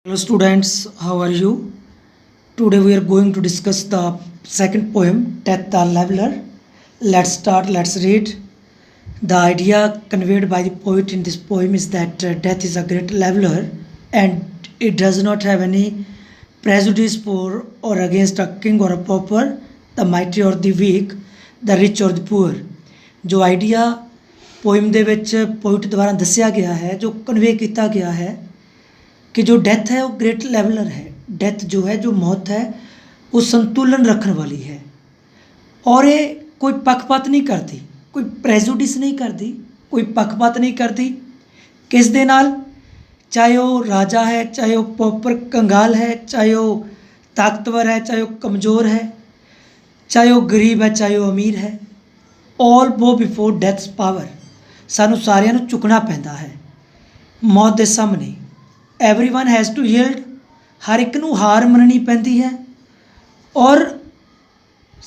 Hello students, how are you? Today we are going to discuss the second poem, Death the Leveler. Let's start, let's read. The idea conveyed by the poet in this poem is that death is a great leveler and it does not have any prejudice for or against a king or a pauper, the mighty or the weak, the rich or the poor. ਜੋ idea poem ਦੇ ਵਿੱਚ poet ਦੁਆਰਾ ਦੱਸਿਆ ਗਿਆ ਹੈ, ਜੋ convey ਕੀਤਾ ਗਿਆ ਹੈ कि जो डेथ है वो ग्रेट लेवलर है। डेथ जो है, जो मौत है, वो संतुलन रखने वाली है और ये कोई पक्षपात नहीं करती, कोई प्रेजुडिस नहीं करती, कोई पक्षपात नहीं करती किस दे नाल, चाहे वो राजा है, चाहे वो पॉपर कंगाल है, चाहे वो ताकतवर है, चाहे वो कमज़ोर है, चाहे वो गरीब है, चाहे वो अमीर है। ऑल बो बिफोर डेथ्स पावर। सानू सारिਆਂ ਨੂੰ ਝੁਕਣਾ ਪੈਂਦਾ ਹੈ मौत के सामने। एवरीवन हैज़ टू यील्ड, हर एक नू हार मननी पैंदी है और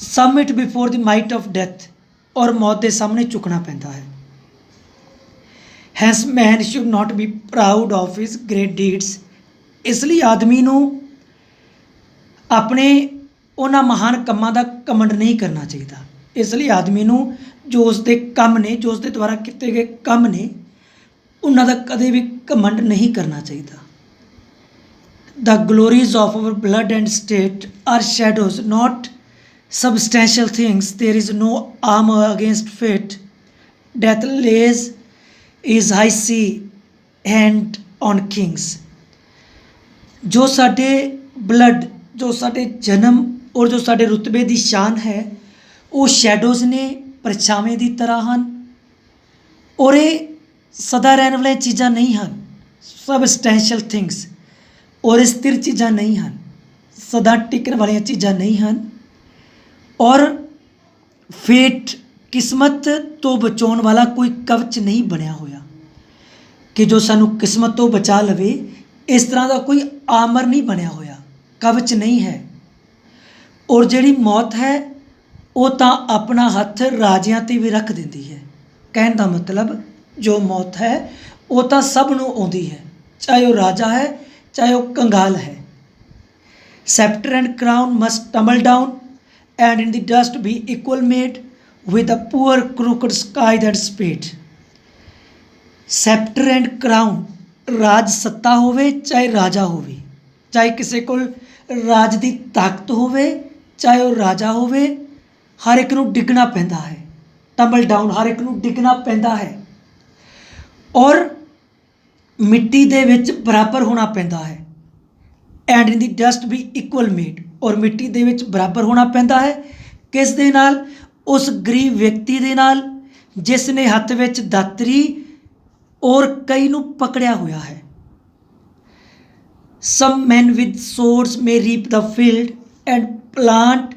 submit before the might of death, और मौत के सामने झुकना पैंदा है। Hence man should not be proud of his great deeds. इसलिए आदमी नू अपने उन्हां महान कमां दा घमंड नहीं करना चाहिए। इसलिए आदमी नू जो उसके काम ने, जो उसके द्वारा किए गए काम ने, उन्हां दा कदे भी घमंड नहीं करना चाहिए। The glories of our blood and state are shadows, not substantial things. There is no armor against fate. Death lays his high sea hand on kings. जो साडे ब्लड, जो साडे जन्म और जो साडे रुतबे की शान है, वो शैडोज ने, परछावें की तरह हैं और ये सदा रहने वाली चीज़ां नहीं हैं। सबस्टैंशियल थिंग्स और स्थिर चीज़ां नहीं हैं, सदा टिकन वाली चीज़ां नहीं हैं। और फेट, किस्मत तो बचाने वाला कोई कवच नहीं बनया होया कि जो सानू किस्मत तो बचा लवे, इस तरह का कोई आमर नहीं बनया होया, कवच नहीं है। और जिहड़ी मौत है वो तो अपना हथ राजियां ते भी रख देंदी है। कहने का मतलब जो मौत है वो तो सब नू आउंदी है, चाहे वो राजा है, चाहे वो कंगाल है। Sceptre and crown must tumble down and in the dust be equal made with a poor crooked scythe that spade. Sceptre and crown, राज सत्ता होवे चाहे राजा होवे, चाहे किसी को राज की ताकत होवे, चाहे वो राजा होवे, हर एक नू डिगना पैंदा है। टम्बल डाउन, हर एक नू डिगना पैंदा है और मिट्टी दे विच बराबर होना पैंदा है। एंड इन दी डस्ट भी इक्वल मेड, और मिट्टी दे विच बराबर होना पैंदा है किस दे नाल, उस गरीब व्यक्ति दे नाल जिसने हथ विच दातरी और कई नू पकड़िया होया है। Some men with swords may reap the field and plant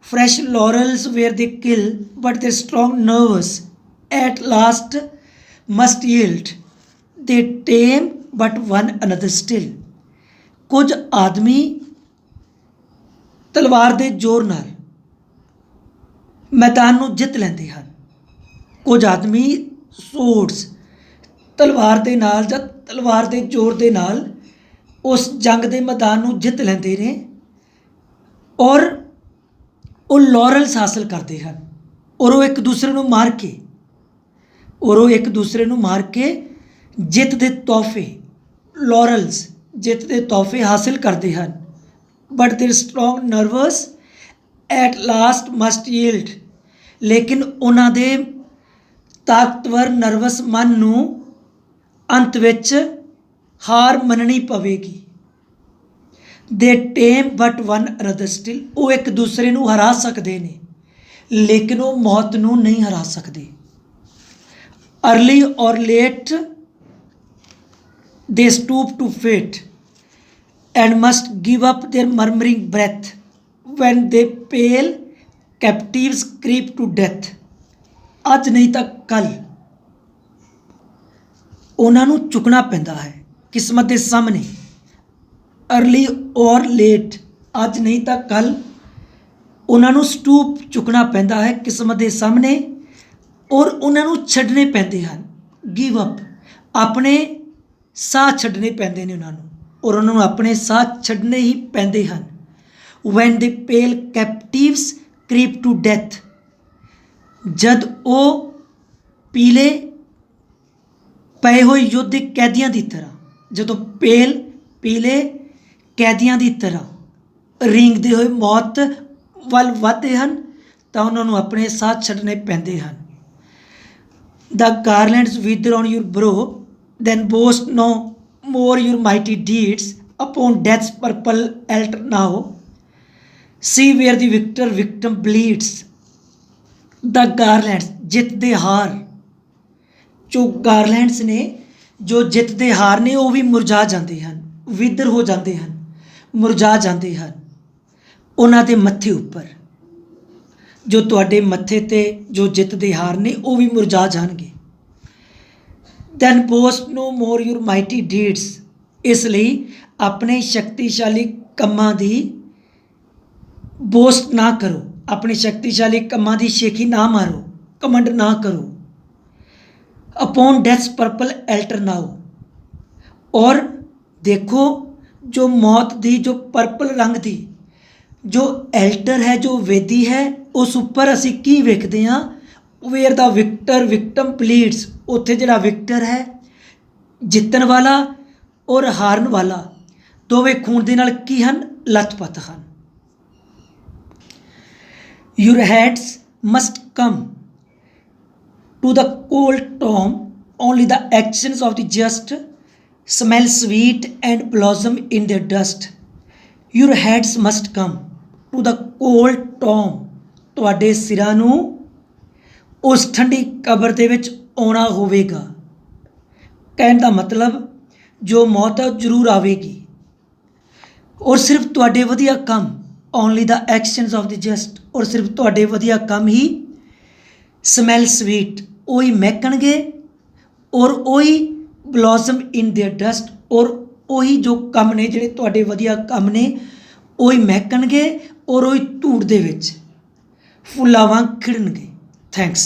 fresh laurels where they kill, but their strong nerves at last must yield, they tame but one another still. कुछ आदमी तलवार के जोर नाल मैदान नू जित लेंदे हैं, कुछ आदमी सोर्ड्स तलवार के नाल जां तलवार के जोर के नाल उस जंग के मैदान नू जित लेंदे ने और वो लॉरल्स हासिल करते हैं और वो एक दूसरे नू मार के, और वो एक दूसरे नू मार के जित के तोहफे, लॉरल्स, जित के तोहफे हासिल करते हैं। But there strong nerves at last must yield, लेकिन उन्होंने ताकतवर नर्वस मन नू अंत विच हार मननी पवेगी। दे tame but one another still, वो एक दूसरे नू हरा सकते हैं लेकिन वो मौत नू नहीं हरा सकते। अर्ली और late they stoop to fate and must give up their murmuring breath when they pale captives creep to death। ਅੱਜ नहीं तो कल उन्होंने चुकना पैंदा है किस्मत के सामने। अर्ली और लेट, ਅੱਜ नहीं तो कल उन्होंने स्टूप चुकना पैंदा है किस्मत के सामने और उन्होंने छड्डने पैंदे हैं। गिव अप, अपने साह छड्डने पैंदे ने उन्होंने, ਔਰ ਉਹਨਾਂ ਨੂੰ ਆਪਣੇ ਸਾਹ ਛੱਡਣੇ ਹੀ ਪੈਂਦੇ ਹਨ। when the pale captives creep to death, ਜਦ ਉਹ ਪੀਲੇ ਪਏ ਹੋਏ ਯੋਧੇ ਕੈਦੀਆਂ ਦੀ ਤਰ੍ਹਾਂ, ਜਦੋਂ ਪੀਲੇ ਕੈਦੀਆਂ ਦੀ ਤਰ੍ਹਾਂ ਰੀਂਗਦੇ ਹੋਏ ਮੌਤ ਵੱਲ ਵੱਧਦੇ ਹਨ ਤਾਂ ਉਹਨਾਂ ਨੂੰ ਆਪਣੇ ਸਾਹ ਛੱਡਣੇ ਪੈਂਦੇ ਹਨ। The garlands wither on your brow, then boast no more your mighty deeds upon death's purple altar now. See where the victim bleeds. The garlands, ਜਿੱਤ ਦੇ ਹਾਰ, ਜੋ ਗਾਰਲੈਂਡਸ ਨੇ, ਜੋ ਜਿੱਤ ਦੇ ਹਾਰ ਨੇ, ਉਹ ਵੀ ਮੁਰਝਾ ਜਾਂਦੇ ਹਨ, ਵਿਦਰ ਹੋ ਜਾਂਦੇ ਹਨ, ਮੁਰਝਾ ਜਾਂਦੇ ਹਨ ਉਹਨਾਂ ਦੇ ਮੱਥੇ ਉੱਪਰ। ਜੋ ਤੁਹਾਡੇ ਮੱਥੇ 'ਤੇ ਜੋ ਜਿੱਤ ਦੇ ਹਾਰ ਨੇ ਉਹ ਵੀ ਮੁਰਝਾ ਜਾਣਗੇ। Then boast no more your mighty deeds, ਇਸ ਲਈ ਆਪਣੇ ਸ਼ਕਤੀਸ਼ਾਲੀ ਕੰਮਾਂ ਦੀ ਬੋਸਟ ਨਾ ਕਰੋ, ਆਪਣੇ ਸ਼ਕਤੀਸ਼ਾਲੀ ਕੰਮਾਂ ਦੀ ਸ਼ੇਖੀ ਨਾ ਮਾਰੋ, ਕਮੰਡ ਨਾ ਕਰੋ। ਅਪੋਨ ਡੈਥਸ ਪਰਪਲ ਐਲਟਰ ਨਾਓ, ਔਰ ਦੇਖੋ ਜੋ ਮੌਤ ਦੀ ਜੋ ਪਰਪਲ ਰੰਗ ਦੀ ਜੋ ਐਲਟਰ ਹੈ, ਜੋ ਵੇਦੀ ਹੈ, ਉਸ ਉੱਪਰ ਅਸੀਂ ਕੀ ਵੇਖਦੇ ਹਾਂ? ਵੇਅਰ ਦਾ ਵਿਕਟਮ ਪਲੀਡਸ, ਉੱਥੇ ਜਿਹੜਾ ਵਿਕਟਰ ਹੈ, ਜਿੱਤਣ ਵਾਲਾ ਔਰ ਹਾਰਨ ਵਾਲਾ, ਦੋਵੇਂ ਖੂਨ ਦੇ ਨਾਲ ਕੀ ਹਨ? ਲੱਥਪੱਥ ਹਨ। Your heads must come to the cold tomb, only the actions of the just smell sweet and blossom in their dust. Your heads must come to the cold tomb, ਤੁਹਾਡੇ ਸਿਰਾਂ ਨੂੰ ਉਸ ਠੰਡੀ ਕਬਰ ਦੇ ਵਿੱਚ ਆਉਣਾ ਹੋਵੇਗਾ। ਕਹਿਣ ਦਾ ਮਤਲਬ ਜੋ ਮੌਤ ਹੈ ਜ਼ਰੂਰ ਆਵੇਗੀ, ਔਰ ਸਿਰਫ ਤੁਹਾਡੇ ਵਧੀਆ ਕੰਮ, only the actions of the just, ਔਰ ਸਿਰਫ ਤੁਹਾਡੇ ਵਧੀਆ ਕੰਮ ਹੀ ਸਮੈਲ ਸਵੀਟ, ਉਹੀ ਮਹਿਕਣਗੇ, ਔਰ ਉਹੀ ਬਲੌਸਮ ਇਨ ਦੇਅਰ ਡਸਟ, ਔਰ ਉਹੀ ਜੋ ਕੰਮ ਨੇ, ਜਿਹੜੇ ਤੁਹਾਡੇ ਵਧੀਆ ਕੰਮ ਨੇ, ਉਹੀ ਮਹਿਕਣਗੇ ਔਰ ਉਹੀ ਧੂੜ ਦੇ ਵਿੱਚ ਫੁੱਲਾਂ ਵਾਂਗ ਖਿੜਨਗੇ। ਥੈਂਕਸ।